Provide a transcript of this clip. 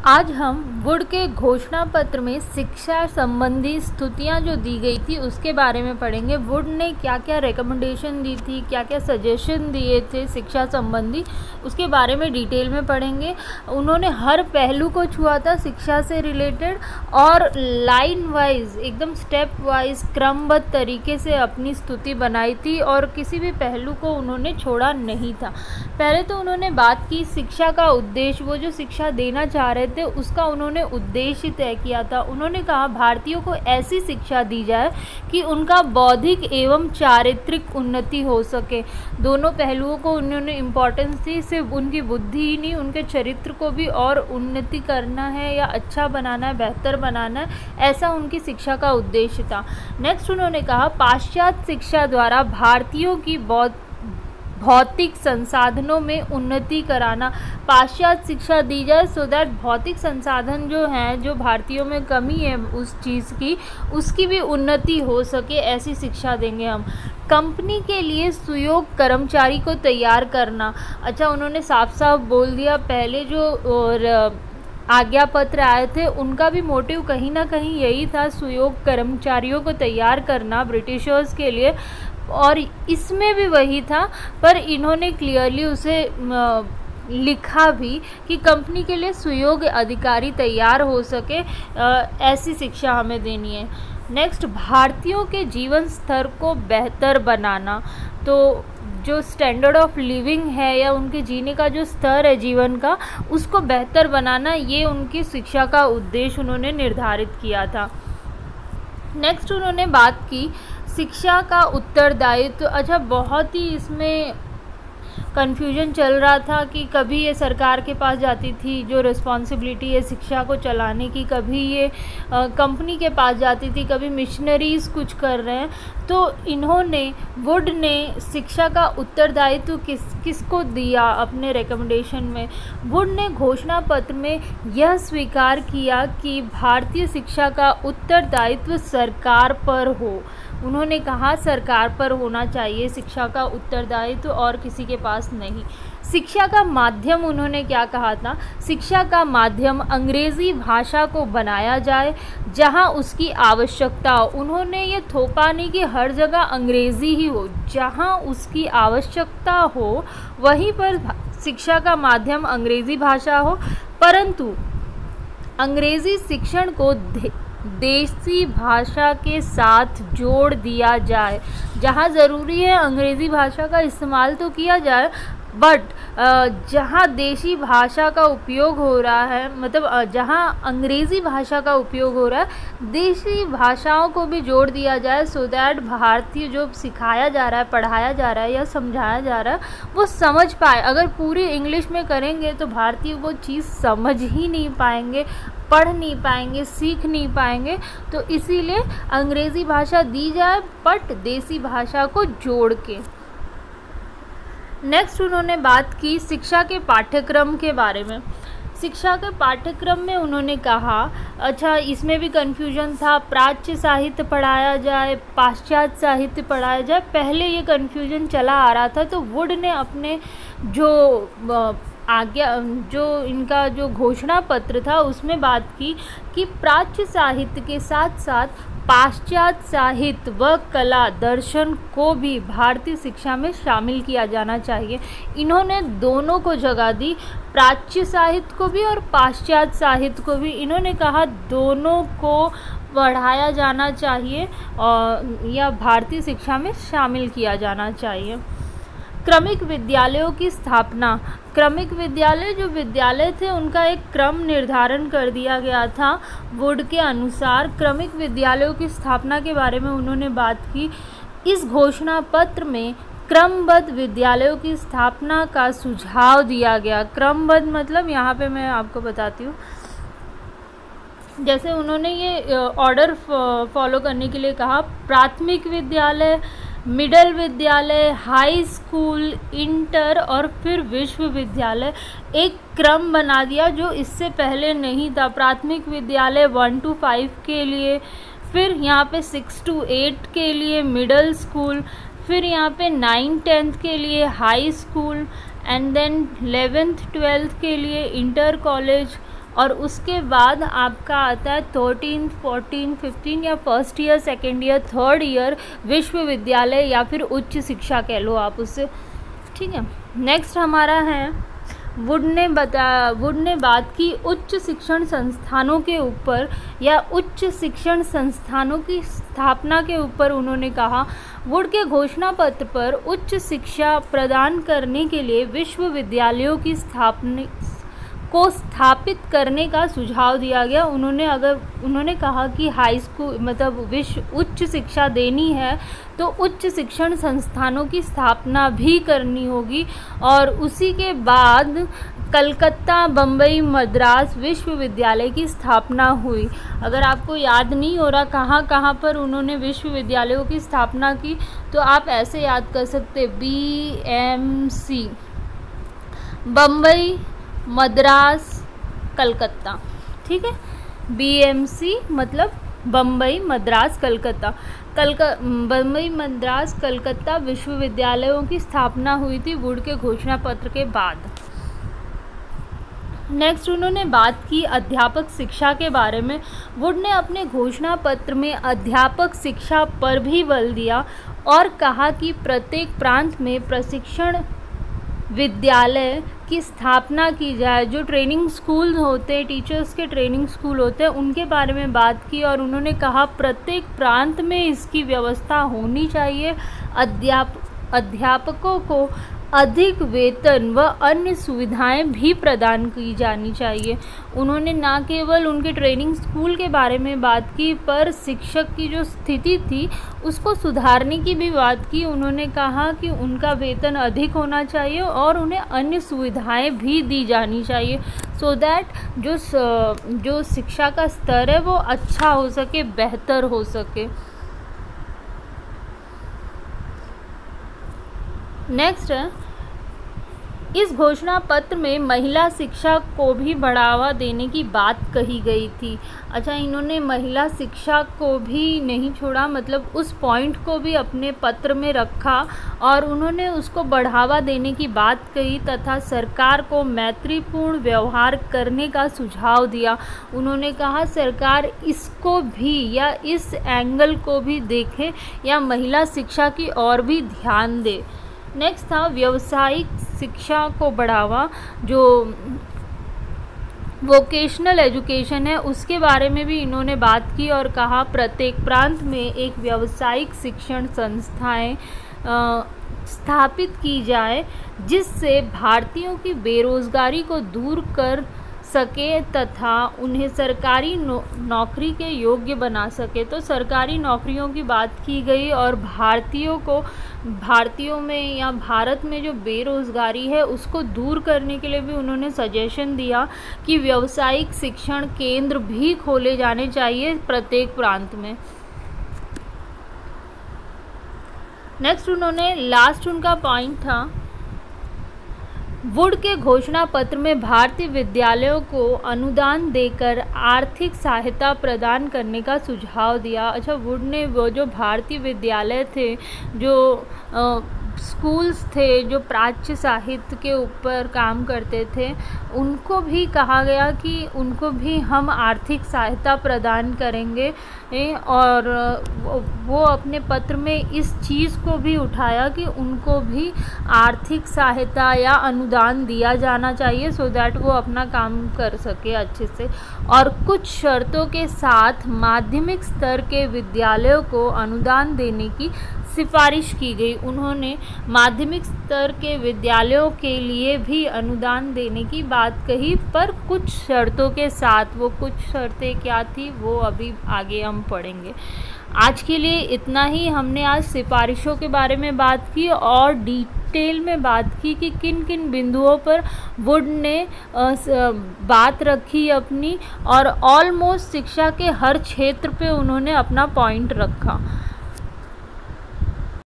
आज हम वुड के घोषणा पत्र में शिक्षा संबंधी स्तुतियां जो दी गई थी उसके बारे में पढ़ेंगे। वुड ने क्या क्या रिकमेंडेशन दी थी, क्या क्या सजेशन दिए थे शिक्षा संबंधी, उसके बारे में डिटेल में पढ़ेंगे। उन्होंने हर पहलू को छुआ था शिक्षा से रिलेटेड और लाइन वाइज एकदम स्टेप वाइज क्रमबद्ध तरीके से अपनी स्तुति बनाई थी और किसी भी पहलू को उन्होंने छोड़ा नहीं था। पहले तो उन्होंने बात की शिक्षा का उद्देश्य, वो जो शिक्षा देना चाह रहे थे उसका उन्होंने उद्देश्य तय किया था। उन्होंने कहा भारतीयों को ऐसी शिक्षा दी जाए कि उनका बौद्धिक एवं चारित्रिक उन्नति हो सके। दोनों पहलुओं को उन्होंने इम्पोर्टेंस दी। सिर्फ उनकी बुद्धि ही नहीं, उनके चरित्र को भी और उन्नति करना है या अच्छा बनाना है, बेहतर बनाना है, ऐसा उनकी शिक्षा का उद्देश्य था। नेक्स्ट उन्होंने कहा पाश्चात्य शिक्षा द्वारा भारतीयों की भौतिक संसाधनों में उन्नति कराना। पाश्चात्य शिक्षा दी जाए सो दैट भौतिक संसाधन जो हैं, जो भारतीयों में कमी है उस चीज़ की, उसकी भी उन्नति हो सके, ऐसी शिक्षा देंगे हम। कंपनी के लिए सुयोग्य कर्मचारी को तैयार करना। अच्छा, उन्होंने साफ साफ बोल दिया। पहले जो और आज्ञा पत्र आए थे उनका भी मोटिव कहीं ना कहीं यही था, सुयोग्य कर्मचारियों को तैयार करना ब्रिटिशर्स के लिए, और इसमें भी वही था। पर इन्होंने क्लियरली उसे लिखा भी कि कंपनी के लिए सुयोग्य अधिकारी तैयार हो सके, ऐसी शिक्षा हमें देनी है। नेक्स्ट, भारतीयों के जीवन स्तर को बेहतर बनाना। तो जो स्टैंडर्ड ऑफ लिविंग है या उनके जीने का जो स्तर है जीवन का, उसको बेहतर बनाना, ये उनकी शिक्षा का उद्देश्य उन्होंने निर्धारित किया था। नेक्स्ट उन्होंने बात की शिक्षा का उत्तरदायित्व। अच्छा, बहुत ही इसमें कन्फ्यूजन चल रहा था कि कभी ये सरकार के पास जाती थी जो रिस्पॉन्सिबिलिटी है शिक्षा को चलाने की, कभी ये कंपनी के पास जाती थी, कभी मिशनरीज़ कुछ कर रहे हैं। तो इन्होंने, वुड ने शिक्षा का उत्तरदायित्व किसको दिया अपने रिकमेंडेशन में? वुड ने घोषणा पत्र में यह स्वीकार किया कि भारतीय शिक्षा का उत्तरदायित्व सरकार पर हो। उन्होंने कहा सरकार पर होना चाहिए शिक्षा का उत्तरदायित्व और किसी के पास नहीं। शिक्षा का माध्यम, उन्होंने क्या कहा था? शिक्षा का माध्यम अंग्रेज़ी भाषा को बनाया जाए जहां उसकी आवश्यकता हो। उन्होंने ये थोपा नहीं कि हर जगह अंग्रेज़ी ही हो, जहां उसकी आवश्यकता हो वहीं पर शिक्षा का माध्यम अंग्रेज़ी भाषा हो, परंतु अंग्रेज़ी शिक्षण को देसी भाषा के साथ जोड़ दिया जाए। जहाँ ज़रूरी है अंग्रेज़ी भाषा का इस्तेमाल तो किया जाए, बट जहाँ देसी भाषा का उपयोग हो रहा है, मतलब जहाँ अंग्रेज़ी भाषा का उपयोग हो रहा है, देसी भाषाओं को भी जोड़ दिया जाए, सो दैट भारतीय जो सिखाया जा रहा है, पढ़ाया जा रहा है या समझाया जा रहा है वो समझ पाए। अगर पूरी इंग्लिश में करेंगे तो भारतीय वो चीज़ समझ ही नहीं पाएंगे, पढ़ नहीं पाएंगे, सीख नहीं पाएंगे। तो इसीलिए अंग्रेज़ी भाषा दी जाए बट देसी भाषा को जोड़ के। नेक्स्ट उन्होंने बात की शिक्षा के पाठ्यक्रम के बारे में। शिक्षा के पाठ्यक्रम में उन्होंने कहा, अच्छा इसमें भी कन्फ्यूजन था, प्राच्य साहित्य पढ़ाया जाए, पाश्चात्य साहित्य पढ़ाया जाए, पहले ये कन्फ्यूजन चला आ रहा था। तो वुड ने अपने जो इनका जो घोषणा पत्र था उसमें बात की कि प्राच्य साहित्य के साथ साथ पाश्चात्य साहित्य व कला दर्शन को भी भारतीय शिक्षा में शामिल किया जाना चाहिए। इन्होंने दोनों को जगह दी, प्राच्य साहित्य को भी और पाश्चात्य साहित्य को भी। इन्होंने कहा दोनों को पढ़ाया जाना चाहिए और या भारतीय शिक्षा में शामिल किया जाना चाहिए। क्रमिक विद्यालयों की स्थापना। क्रमिक विद्यालय, जो विद्यालय थे उनका एक क्रम निर्धारण कर दिया गया था वुड के अनुसार। क्रमिक विद्यालयों की स्थापना के बारे में उन्होंने बात की। इस घोषणा पत्र में क्रमबद्ध विद्यालयों की स्थापना का सुझाव दिया गया। क्रमबद्ध मतलब यहाँ पे मैं आपको बताती हूँ, जैसे उन्होंने ये ऑर्डर फॉलो करने के लिए कहा, प्राथमिक विद्यालय, मिडिल विद्यालय, हाई स्कूल, इंटर और फिर विश्वविद्यालय। एक क्रम बना दिया जो इससे पहले नहीं था। प्राथमिक विद्यालय 1 to 5 के लिए, फिर यहाँ पे 6 to 8 के लिए मिडिल स्कूल, फिर यहाँ पे 9-10 के लिए high school, and then 11th 12th के लिए इंटर कॉलेज, और उसके बाद आपका आता है 13, 14, 15 या first year, second year, third year विश्वविद्यालय या फिर उच्च शिक्षा कह लो आप उससे, ठीक है। नेक्स्ट हमारा है वुड ने बात की उच्च शिक्षण संस्थानों के ऊपर या उच्च शिक्षण संस्थानों की स्थापना के ऊपर। उन्होंने कहा वुड के घोषणा पत्र पर उच्च शिक्षा प्रदान करने के लिए विश्वविद्यालयों की स्थापित करने का सुझाव दिया गया। उन्होंने कहा कि हाई स्कूल मतलब उच्च शिक्षा देनी है तो उच्च शिक्षण संस्थानों की स्थापना भी करनी होगी। और उसी के बाद कलकत्ता, बम्बई, मद्रास विश्वविद्यालय की स्थापना हुई। अगर आपको याद नहीं हो रहा कहाँ कहाँ पर उन्होंने विश्वविद्यालयों की स्थापना की तो आप ऐसे याद कर सकते, BMC, बम्बई, मद्रास, कलकत्ता, ठीक है। BMC मतलब बम्बई, मद्रास, कलकत्ता। बम्बई, मद्रास, कलकत्ता विश्वविद्यालयों की स्थापना हुई थी वुड के घोषणा पत्र के बाद। नेक्स्ट उन्होंने बात की अध्यापक शिक्षा के बारे में। वुड ने अपने घोषणा पत्र में अध्यापक शिक्षा पर भी बल दिया और कहा कि प्रत्येक प्रांत में प्रशिक्षण विद्यालय की स्थापना की जाए। जो ट्रेनिंग स्कूल होते हैं, टीचर्स के ट्रेनिंग स्कूल होते हैं, उनके बारे में बात की और उन्होंने कहा प्रत्येक प्रांत में इसकी व्यवस्था होनी चाहिए। अध्यापकों को अधिक वेतन व अन्य सुविधाएं भी प्रदान की जानी चाहिए। उन्होंने न केवल उनके ट्रेनिंग स्कूल के बारे में बात की पर शिक्षक की जो स्थिति थी उसको सुधारने की भी बात की। उन्होंने कहा कि उनका वेतन अधिक होना चाहिए और उन्हें अन्य सुविधाएं भी दी जानी चाहिए सो दैट जो शिक्षा का स्तर है वो अच्छा हो सके, बेहतर हो सके। नेक्स्ट है इस घोषणा पत्र में महिला शिक्षा को भी बढ़ावा देने की बात कही गई थी। अच्छा, इन्होंने महिला शिक्षा को भी नहीं छोड़ा, मतलब उस पॉइंट को भी अपने पत्र में रखा और उन्होंने उसको बढ़ावा देने की बात कही तथा सरकार को मैत्रीपूर्ण व्यवहार करने का सुझाव दिया। उन्होंने कहा सरकार इसको भी या इस एंगल को भी देखे या महिला शिक्षा की ओर भी ध्यान दे। नेक्स्ट था व्यावसायिक शिक्षा को बढ़ावा। जो वोकेशनल एजुकेशन है उसके बारे में भी इन्होंने बात की और कहा प्रत्येक प्रांत में एक व्यावसायिक शिक्षण संस्थाएं स्थापित की जाए जिससे भारतीयों की बेरोजगारी को दूर कर सके तथा उन्हें सरकारी नौकरी के योग्य बना सके। तो सरकारी नौकरियों की बात की गई और भारतीयों में या भारत में जो बेरोजगारी है उसको दूर करने के लिए भी उन्होंने सजेशन दिया कि व्यावसायिक शिक्षण केंद्र भी खोले जाने चाहिए प्रत्येक प्रांत में। नेक्स्ट उन्होंने लास्ट उनका पॉइंट था वुड के घोषणा पत्र में भारतीय विद्यालयों को अनुदान देकर आर्थिक सहायता प्रदान करने का सुझाव दिया। अच्छा, वुड ने वो जो भारतीय विद्यालय थे, जो स्कूल्स थे जो प्राच्य साहित्य के ऊपर काम करते थे, उनको भी कहा गया कि उनको भी हम आर्थिक सहायता प्रदान करेंगे और वो अपने पत्र में इस चीज़ को भी उठाया कि उनको भी आर्थिक सहायता या अनुदान दिया जाना चाहिए सो दैट वो अपना काम कर सके अच्छे से। और कुछ शर्तों के साथ माध्यमिक स्तर के विद्यालयों को अनुदान देने की सिफारिश की गई। उन्होंने माध्यमिक स्तर के विद्यालयों के लिए भी अनुदान देने की बात कही पर कुछ शर्तों के साथ। वो कुछ शर्तें क्या थी वो अभी आगे हम पढ़ेंगे। आज के लिए इतना ही। हमने आज सिफारिशों के बारे में बात की और डिटेल में बात की कि किन किन बिंदुओं पर वुड ने बात रखी अपनी और ऑलमोस्ट शिक्षा के हर क्षेत्र पे उन्होंने अपना पॉइंट रखा।